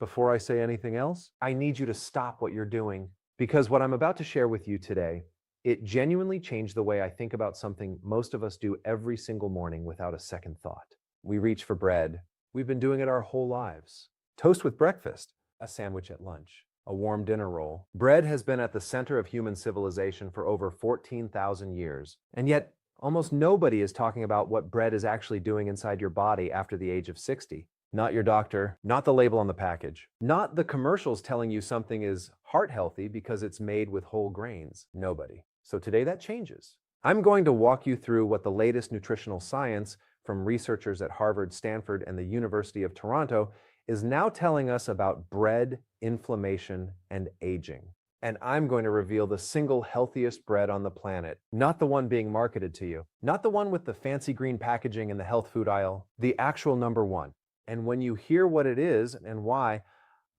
Before I say anything else, I need you to stop what you're doing because what I'm about to share with you today, it genuinely changed the way I think about something most of us do every single morning without a second thought. We reach for bread. We've been doing it our whole lives. Toast with breakfast, a sandwich at lunch, a warm dinner roll. Bread has been at the center of human civilization for over 14,000 years. And yet, almost nobody is talking about what bread is actually doing inside your body after the age of 60. Not your doctor, not the label on the package, not the commercials telling you something is heart healthy because it's made with whole grains. Nobody. So today that changes. I'm going to walk you through what the latest nutritional science from researchers at Harvard, Stanford, and the University of Toronto is now telling us about bread, inflammation, and aging. And I'm going to reveal the single healthiest bread on the planet, not the one being marketed to you, not the one with the fancy green packaging in the health food aisle, the actual number one. And when you hear what it is and why,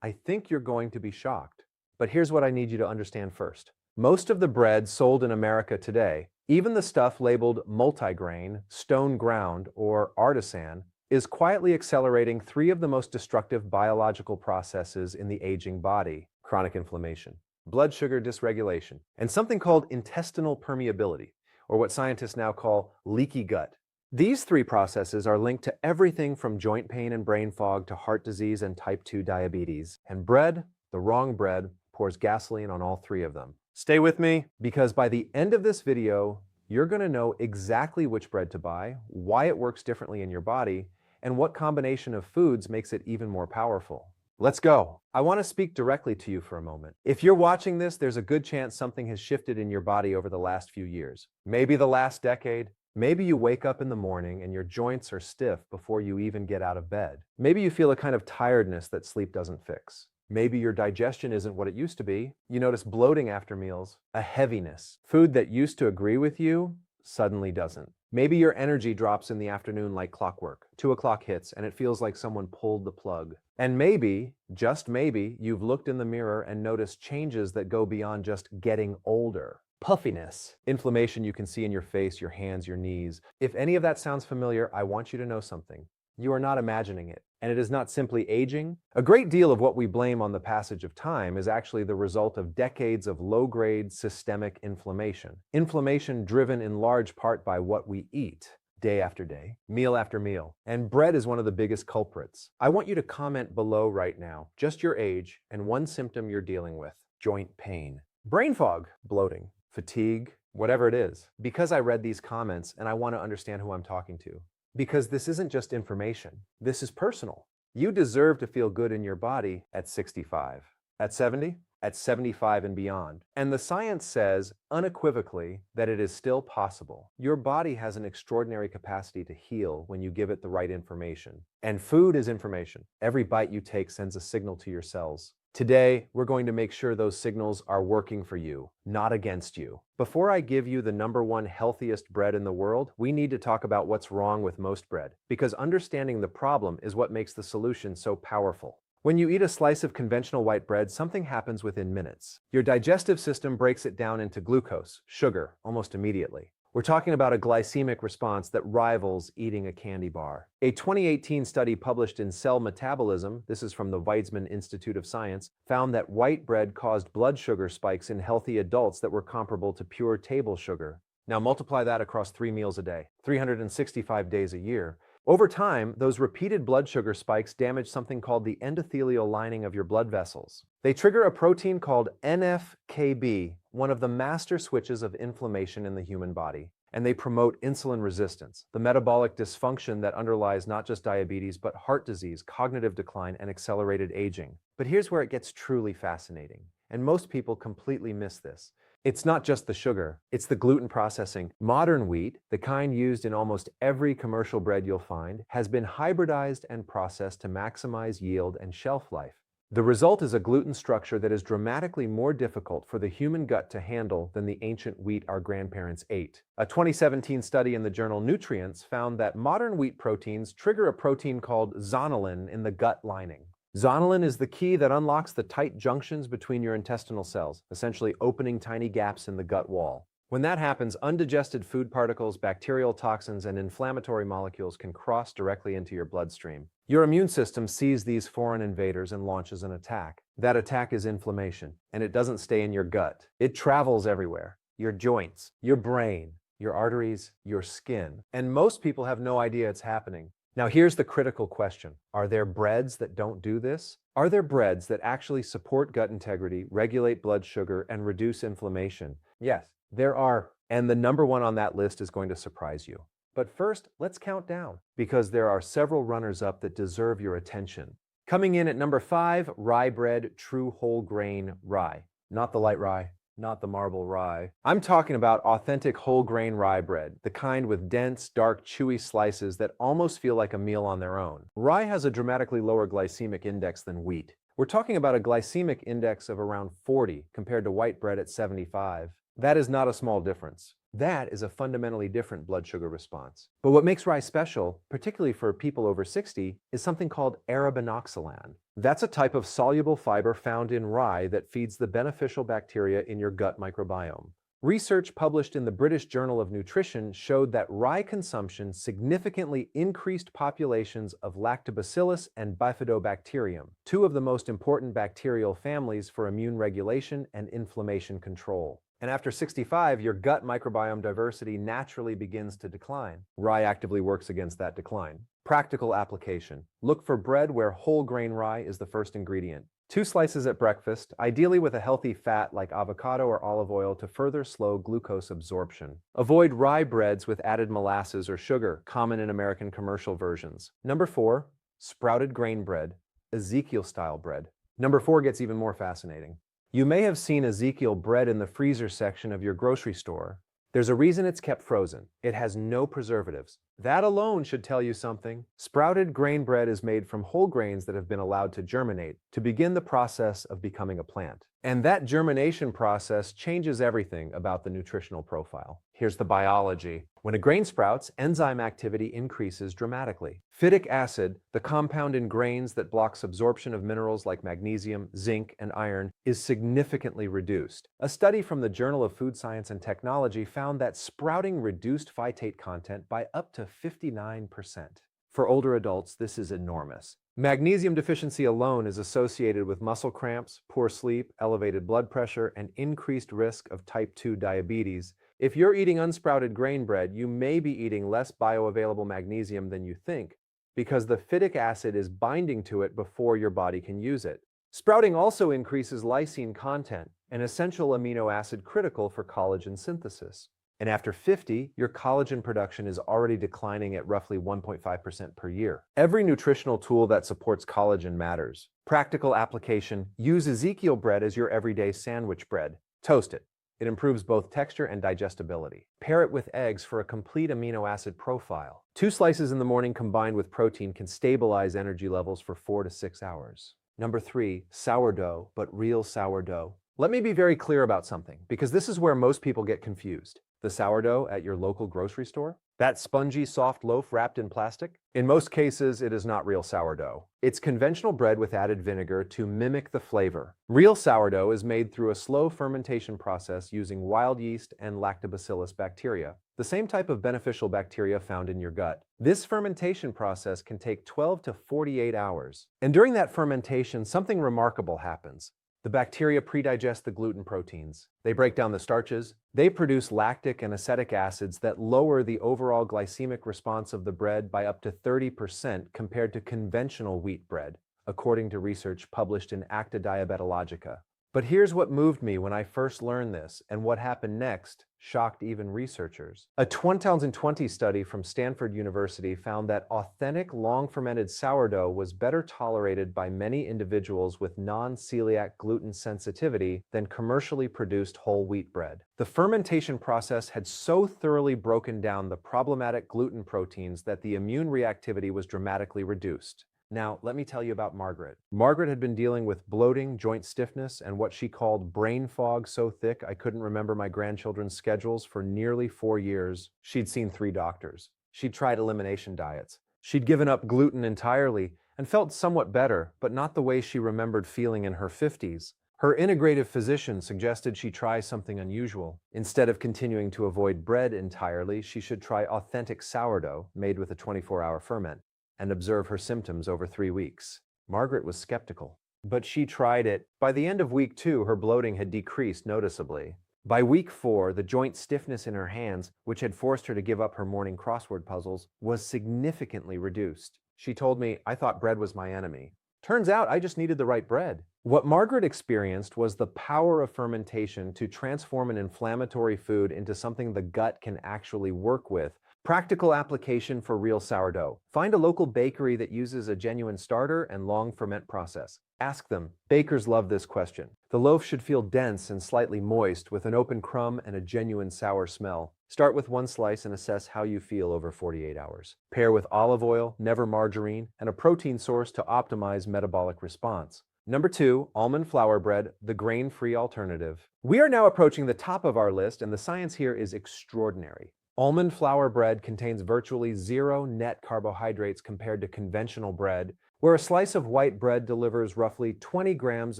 I think you're going to be shocked. But here's what I need you to understand first. Most of the bread sold in America today, even the stuff labeled multigrain, stone ground, or artisan, is quietly accelerating three of the most destructive biological processes in the aging body: chronic inflammation, blood sugar dysregulation, and something called intestinal permeability, or what scientists now call leaky gut. These three processes are linked to everything from joint pain and brain fog to heart disease and type 2 diabetes. And bread, the wrong bread, pours gasoline on all three of them. Stay with me, because by the end of this video, you're going to know exactly which bread to buy, why it works differently in your body, and what combination of foods makes it even more powerful. Let's go. I want to speak directly to you for a moment. If you're watching this, there's a good chance something has shifted in your body over the last few years. Maybe the last decade. Maybe you wake up in the morning and your joints are stiff before you even get out of bed. Maybe you feel a kind of tiredness that sleep doesn't fix. Maybe your digestion isn't what it used to be. You notice bloating after meals, a heaviness. Food that used to agree with you suddenly doesn't. Maybe your energy drops in the afternoon like clockwork. 2 o'clock hits and it feels like someone pulled the plug. And maybe, just maybe, you've looked in the mirror and noticed changes that go beyond just getting older. Puffiness, inflammation you can see in your face, your hands, your knees. If any of that sounds familiar, I want you to know something. You are not imagining it, and it is not simply aging. A great deal of what we blame on the passage of time is actually the result of decades of low-grade systemic inflammation. Inflammation driven in large part by what we eat, day after day, meal after meal. And bread is one of the biggest culprits. I want you to comment below right now, just your age and one symptom you're dealing with: joint pain, brain fog, bloating, fatigue, whatever it is. Because I read these comments and I want to understand who I'm talking to. Because this isn't just information. This is personal. You deserve to feel good in your body at 65, at 70, at 75 and beyond. And the science says unequivocally that it is still possible. Your body has an extraordinary capacity to heal when you give it the right information. And food is information. Every bite you take sends a signal to your cells. Today, we're going to make sure those signals are working for you, not against you. Before I give you the number one healthiest bread in the world, we need to talk about what's wrong with most bread, because understanding the problem is what makes the solution so powerful. When you eat a slice of conventional white bread, something happens within minutes. Your digestive system breaks it down into glucose, sugar, almost immediately. We're talking about a glycemic response that rivals eating a candy bar. A 2018 study published in Cell Metabolism, this is from the Weizmann Institute of Science, found that white bread caused blood sugar spikes in healthy adults that were comparable to pure table sugar. Now multiply that across 3 meals a day, 365 days a year. Over time, those repeated blood sugar spikes damage something called the endothelial lining of your blood vessels. They trigger a protein called NF-κB, one of the master switches of inflammation in the human body. And they promote insulin resistance, the metabolic dysfunction that underlies not just diabetes, but heart disease, cognitive decline, and accelerated aging. But here's where it gets truly fascinating. And most people completely miss this. It's not just the sugar, it's the gluten processing. Modern wheat, the kind used in almost every commercial bread you'll find, has been hybridized and processed to maximize yield and shelf life. The result is a gluten structure that is dramatically more difficult for the human gut to handle than the ancient wheat our grandparents ate. A 2017 study in the journal Nutrients found that modern wheat proteins trigger a protein called zonulin in the gut lining. Zonulin is the key that unlocks the tight junctions between your intestinal cells, essentially opening tiny gaps in the gut wall. When that happens, undigested food particles, bacterial toxins, and inflammatory molecules can cross directly into your bloodstream. Your immune system sees these foreign invaders and launches an attack. That attack is inflammation, and it doesn't stay in your gut. It travels everywhere. Your joints, your brain, your arteries, your skin. And most people have no idea it's happening. Now here's the critical question. Are there breads that don't do this? Are there breads that actually support gut integrity, regulate blood sugar, and reduce inflammation? Yes, there are. And the number one on that list is going to surprise you. But first, let's count down, because there are several runners-up that deserve your attention. Coming in at number 5, rye bread, true whole grain rye. Not the light rye, not the marble rye. I'm talking about authentic whole grain rye bread, the kind with dense, dark, chewy slices that almost feel like a meal on their own. Rye has a dramatically lower glycemic index than wheat. We're talking about a glycemic index of around 40 compared to white bread at 75. That is not a small difference. That is a fundamentally different blood sugar response. But what makes rye special, particularly for people over 60, is something called arabinoxalan. That's a type of soluble fiber found in rye that feeds the beneficial bacteria in your gut microbiome. Research published in the British Journal of Nutrition showed that rye consumption significantly increased populations of Lactobacillus and Bifidobacterium, two of the most important bacterial families for immune regulation and inflammation control. And after 65, your gut microbiome diversity naturally begins to decline. Rye actively works against that decline. Practical application. Look for bread where whole grain rye is the first ingredient. 2 slices at breakfast, ideally with a healthy fat like avocado or olive oil to further slow glucose absorption. Avoid rye breads with added molasses or sugar, common in American commercial versions. Number 4, sprouted grain bread, Ezekiel-style bread. Number 4 gets even more fascinating. You may have seen Ezekiel bread in the freezer section of your grocery store. There's a reason it's kept frozen. It has no preservatives. That alone should tell you something. Sprouted grain bread is made from whole grains that have been allowed to germinate to begin the process of becoming a plant. And that germination process changes everything about the nutritional profile. Here's the biology. When a grain sprouts, enzyme activity increases dramatically. Phytic acid, the compound in grains that blocks absorption of minerals like magnesium, zinc, and iron, is significantly reduced. A study from the Journal of Food Science and Technology found that sprouting reduced phytate content by up to 59%. For older adults, this is enormous. Magnesium deficiency alone is associated with muscle cramps, poor sleep, elevated blood pressure, and increased risk of type 2 diabetes. If you're eating unsprouted grain bread, you may be eating less bioavailable magnesium than you think, because the phytic acid is binding to it before your body can use it. Sprouting also increases lysine content, an essential amino acid critical for collagen synthesis. And after 50, your collagen production is already declining at roughly 1.5% per year. Every nutritional tool that supports collagen matters. Practical application: use Ezekiel bread as your everyday sandwich bread. Toast it. It improves both texture and digestibility. Pair it with eggs for a complete amino acid profile. 2 slices in the morning combined with protein can stabilize energy levels for 4 to 6 hours. Number 3, sourdough, but real sourdough. Let me be very clear about something, because this is where most people get confused. The sourdough at your local grocery store? That spongy, soft loaf wrapped in plastic? In most cases, it is not real sourdough. It's conventional bread with added vinegar to mimic the flavor. Real sourdough is made through a slow fermentation process using wild yeast and lactobacillus bacteria, the same type of beneficial bacteria found in your gut. This fermentation process can take 12 to 48 hours. And during that fermentation, something remarkable happens. The bacteria predigest the gluten proteins. They break down the starches. They produce lactic and acetic acids that lower the overall glycemic response of the bread by up to 30% compared to conventional wheat bread, according to research published in Acta Diabetologica. But here's what moved me when I first learned this, and what happened next shocked even researchers. A 2020 study from Stanford University found that authentic, long-fermented sourdough was better tolerated by many individuals with non-celiac gluten sensitivity than commercially produced whole wheat bread. The fermentation process had so thoroughly broken down the problematic gluten proteins that the immune reactivity was dramatically reduced. Now, let me tell you about Margaret. Margaret had been dealing with bloating, joint stiffness, and what she called brain fog so thick I couldn't remember my grandchildren's schedules for nearly 4 years. She'd seen 3 doctors. She'd tried elimination diets. She'd given up gluten entirely and felt somewhat better, but not the way she remembered feeling in her 50s. Her integrative physician suggested she try something unusual. Instead of continuing to avoid bread entirely, she should try authentic sourdough made with a 24-hour ferment. and observe her symptoms over 3 weeks. Margaret was skeptical, but she tried it. By the end of week 2, her bloating had decreased noticeably. By week 4, the joint stiffness in her hands, which had forced her to give up her morning crossword puzzles, was significantly reduced. She told me, "I thought bread was my enemy. Turns out I just needed the right bread." What Margaret experienced was the power of fermentation to transform an inflammatory food into something the gut can actually work with. Practical application for real sourdough. Find a local bakery that uses a genuine starter and long ferment process. Ask them. Bakers love this question. The loaf should feel dense and slightly moist with an open crumb and a genuine sour smell. Start with 1 slice and assess how you feel over 48 hours. Pair with olive oil, never margarine, and a protein source to optimize metabolic response. Number 2, almond flour bread, the grain-free alternative. We are now approaching the top of our list, and the science here is extraordinary. Almond flour bread contains virtually 0 net carbohydrates compared to conventional bread, where a slice of white bread delivers roughly 20 grams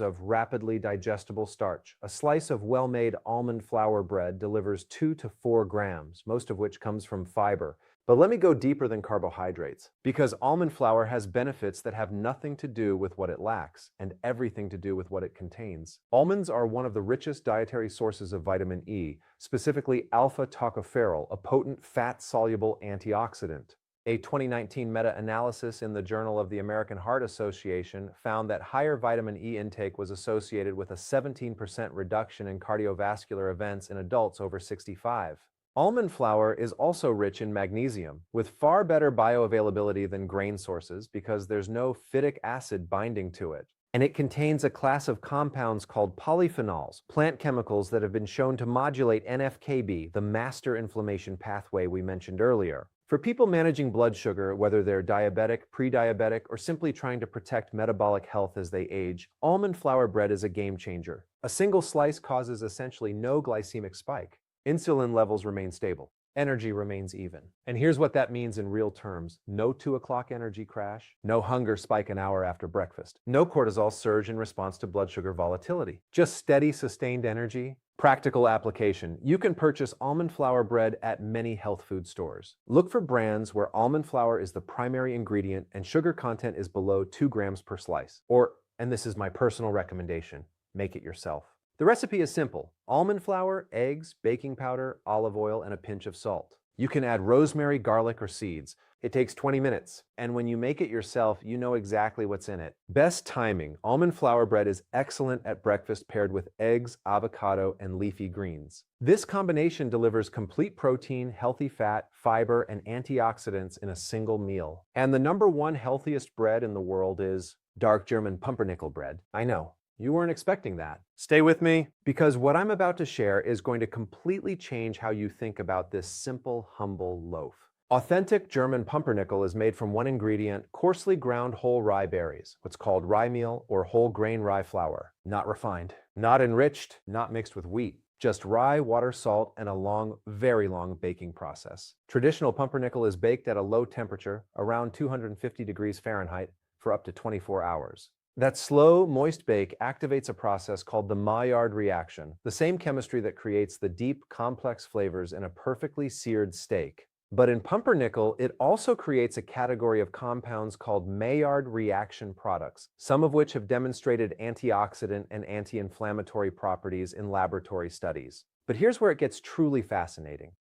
of rapidly digestible starch. A slice of well-made almond flour bread delivers 2 to 4 grams, most of which comes from fiber. But let me go deeper than carbohydrates, because almond flour has benefits that have nothing to do with what it lacks, and everything to do with what it contains. Almonds are one of the richest dietary sources of vitamin E, specifically alpha-tocopherol, a potent fat-soluble antioxidant. A 2019 meta-analysis in the Journal of the American Heart Association found that higher vitamin E intake was associated with a 17% reduction in cardiovascular events in adults over 65. Almond flour is also rich in magnesium, with far better bioavailability than grain sources because there's no phytic acid binding to it. And it contains a class of compounds called polyphenols, plant chemicals that have been shown to modulate NF-κB, the master inflammation pathway we mentioned earlier. For people managing blood sugar, whether they're diabetic, pre-diabetic, or simply trying to protect metabolic health as they age, almond flour bread is a game changer. A single slice causes essentially no glycemic spike. Insulin levels remain stable. Energy remains even. And here's what that means in real terms. No 2 o'clock energy crash, no hunger spike an hour after breakfast, no cortisol surge in response to blood sugar volatility, just steady, sustained energy. Practical application. You can purchase almond flour bread at many health food stores. Look for brands where almond flour is the primary ingredient and sugar content is below 2 grams per slice. Or, and this is my personal recommendation, make it yourself. The recipe is simple: almond flour, eggs, baking powder, olive oil, and a pinch of salt. You can add rosemary, garlic, or seeds. It takes 20 minutes, and when you make it yourself, you know exactly what's in it. Best timing: almond flour bread is excellent at breakfast paired with eggs, avocado, and leafy greens. This combination delivers complete protein, healthy fat, fiber, and antioxidants in a single meal. And the #1 healthiest bread in the world is dark German pumpernickel bread. I know. You weren't expecting that. Stay with me, because what I'm about to share is going to completely change how you think about this simple, humble loaf. Authentic German pumpernickel is made from one ingredient: coarsely ground whole rye berries, what's called rye meal or whole grain rye flour. Not refined, not enriched, not mixed with wheat. Just rye, water, salt, and a long, very long baking process. Traditional pumpernickel is baked at a low temperature, around 250 degrees Fahrenheit, for up to 24 hours. That slow, moist bake activates a process called the Maillard reaction, the same chemistry that creates the deep, complex flavors in a perfectly seared steak. But in pumpernickel, it also creates a category of compounds called Maillard reaction products, some of which have demonstrated antioxidant and anti-inflammatory properties in laboratory studies. But here's where it gets truly fascinating.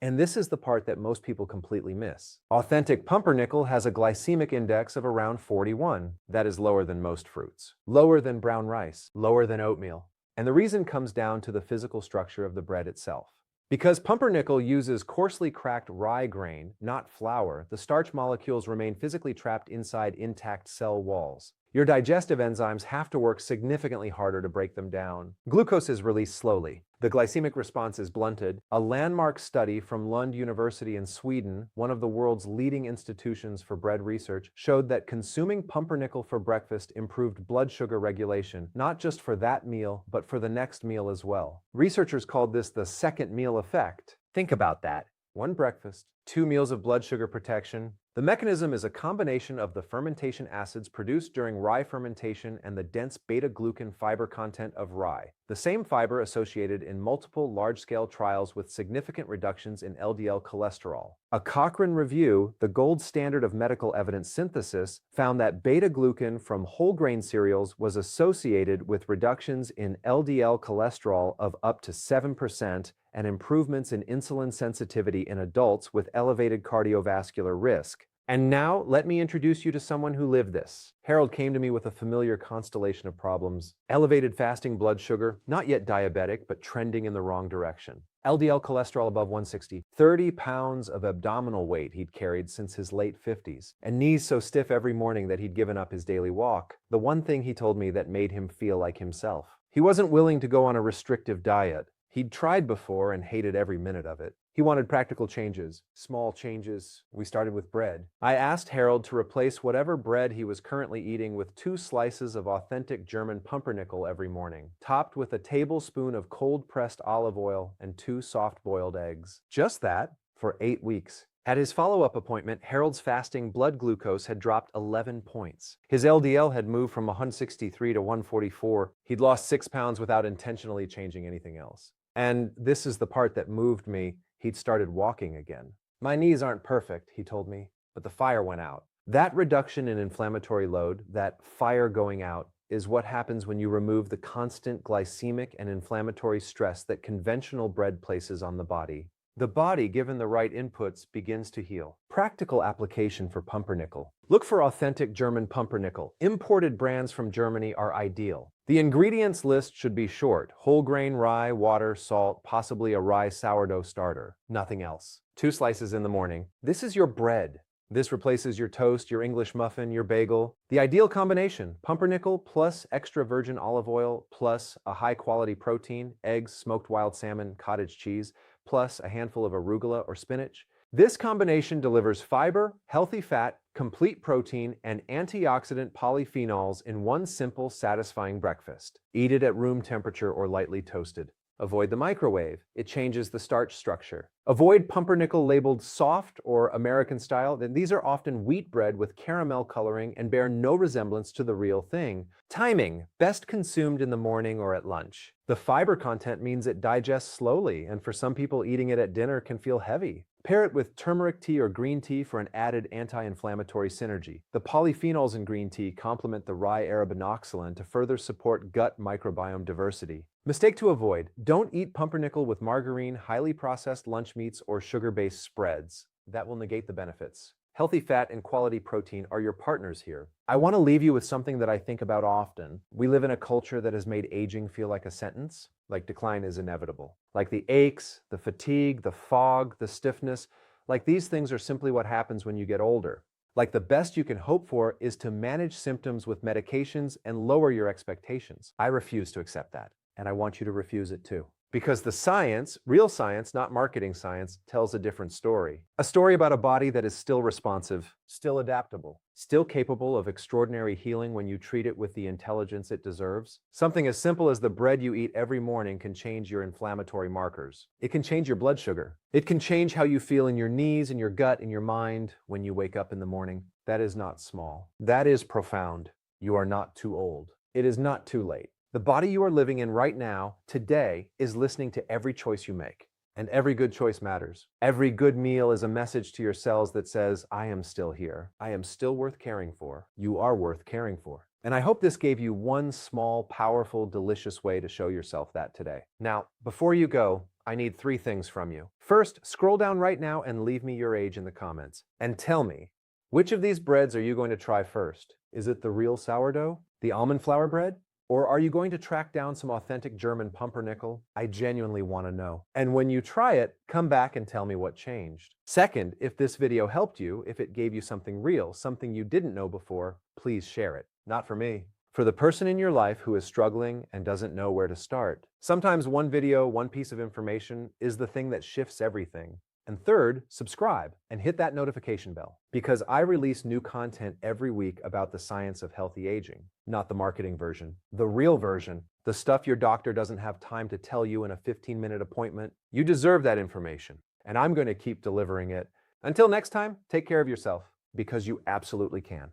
And this is the part that most people completely miss. Authentic pumpernickel has a glycemic index of around 41. That is lower than most fruits, lower than brown rice, lower than oatmeal. And the reason comes down to the physical structure of the bread itself. Because pumpernickel uses coarsely cracked rye grain, not flour, the starch molecules remain physically trapped inside intact cell walls. Your digestive enzymes have to work significantly harder to break them down. Glucose is released slowly. The glycemic response is blunted. A landmark study from Lund University in Sweden, one of the world's leading institutions for bread research, showed that consuming pumpernickel for breakfast improved blood sugar regulation, not just for that meal, but for the next meal as well. Researchers called this the second meal effect. Think about that. One breakfast, 2 meals of blood sugar protection. The mechanism is a combination of the fermentation acids produced during rye fermentation and the dense beta-glucan fiber content of rye, the same fiber associated in multiple large-scale trials with significant reductions in LDL cholesterol. A Cochrane review, the gold standard of medical evidence synthesis, found that beta-glucan from whole grain cereals was associated with reductions in LDL cholesterol of up to 7% and improvements in insulin sensitivity in adults with elevated cardiovascular risk. And now, let me introduce you to someone who lived this. Harold came to me with a familiar constellation of problems. Elevated fasting blood sugar, not yet diabetic, but trending in the wrong direction. LDL cholesterol above 160, 30 pounds of abdominal weight he'd carried since his late 50s, and knees so stiff every morning that he'd given up his daily walk. The one thing he told me that made him feel like himself. He wasn't willing to go on a restrictive diet. He'd tried before and hated every minute of it. He wanted practical changes, small changes. We started with bread. I asked Harold to replace whatever bread he was currently eating with 2 slices of authentic German pumpernickel every morning, topped with a tablespoon of cold-pressed olive oil and 2 soft-boiled eggs. Just that for 8 weeks. At his follow-up appointment, Harold's fasting blood glucose had dropped 11 points. His LDL had moved from 163 to 144. He'd lost 6 pounds without intentionally changing anything else. And this is the part that moved me. He'd started walking again. My knees aren't perfect, he told me, but the fire went out. That reduction in inflammatory load, that fire going out, is what happens when you remove the constant glycemic and inflammatory stress that conventional bread places on the body. The body, given the right inputs, begins to heal. Practical application for pumpernickel. Look for authentic German pumpernickel. Imported brands from Germany are ideal. The ingredients list should be short: whole grain rye, water, salt, possibly a rye sourdough starter. Nothing else. 2 slices in the morning. This is your bread. This replaces your toast, your English muffin, your bagel. The ideal combination: pumpernickel plus extra virgin olive oil plus a high-quality protein, eggs, smoked wild salmon, cottage cheese, plus a handful of arugula or spinach. This combination delivers fiber, healthy fat, complete protein, and antioxidant polyphenols in one simple, satisfying breakfast. Eat it at room temperature or lightly toasted. Avoid the microwave. It changes the starch structure. Avoid pumpernickel labeled soft or American style. These are often wheat bread with caramel coloring and bear no resemblance to the real thing. Timing: best consumed in the morning or at lunch. The fiber content means it digests slowly, and for some people, eating it at dinner can feel heavy. Pair it with turmeric tea or green tea for an added anti-inflammatory synergy. The polyphenols in green tea complement the rye arabinoxolin to further support gut microbiome diversity. Mistake to avoid: don't eat pumpernickel with margarine, highly processed lunch meats, or sugar-based spreads. That will negate the benefits. Healthy fat and quality protein are your partners here. I want to leave you with something that I think about often. We live in a culture that has made aging feel like a sentence, like decline is inevitable. Like the aches, the fatigue, the fog, the stiffness, like these things are simply what happens when you get older. Like the best you can hope for is to manage symptoms with medications and lower your expectations. I refuse to accept that, and I want you to refuse it too. Because the science, real science, not marketing science, tells a different story. A story about a body that is still responsive, still adaptable, still capable of extraordinary healing when you treat it with the intelligence it deserves. Something as simple as the bread you eat every morning can change your inflammatory markers. It can change your blood sugar. It can change how you feel in your knees, in your gut, in your mind when you wake up in the morning. That is not small. That is profound. You are not too old. It is not too late. The body you are living in right now, today, is listening to every choice you make. And every good choice matters. Every good meal is a message to your cells that says, I am still here. I am still worth caring for. You are worth caring for. And I hope this gave you one small, powerful, delicious way to show yourself that today. Now, before you go, I need 3 things from you. First, scroll down right now and leave me your age in the comments. And tell me, which of these breads are you going to try first? Is it the real sourdough? The almond flour bread? Or are you going to track down some authentic German pumpernickel? I genuinely want to know. And when you try it, come back and tell me what changed. Second, if this video helped you, if it gave you something real, something you didn't know before, please share it. Not for me. For the person in your life who is struggling and doesn't know where to start. Sometimes one video, one piece of information is the thing that shifts everything. And third, subscribe and hit that notification bell, because I release new content every week about the science of healthy aging, not the marketing version, the real version, the stuff your doctor doesn't have time to tell you in a 15-minute appointment. You deserve that information, and I'm going to keep delivering it Until next time, take care of yourself because you absolutely can.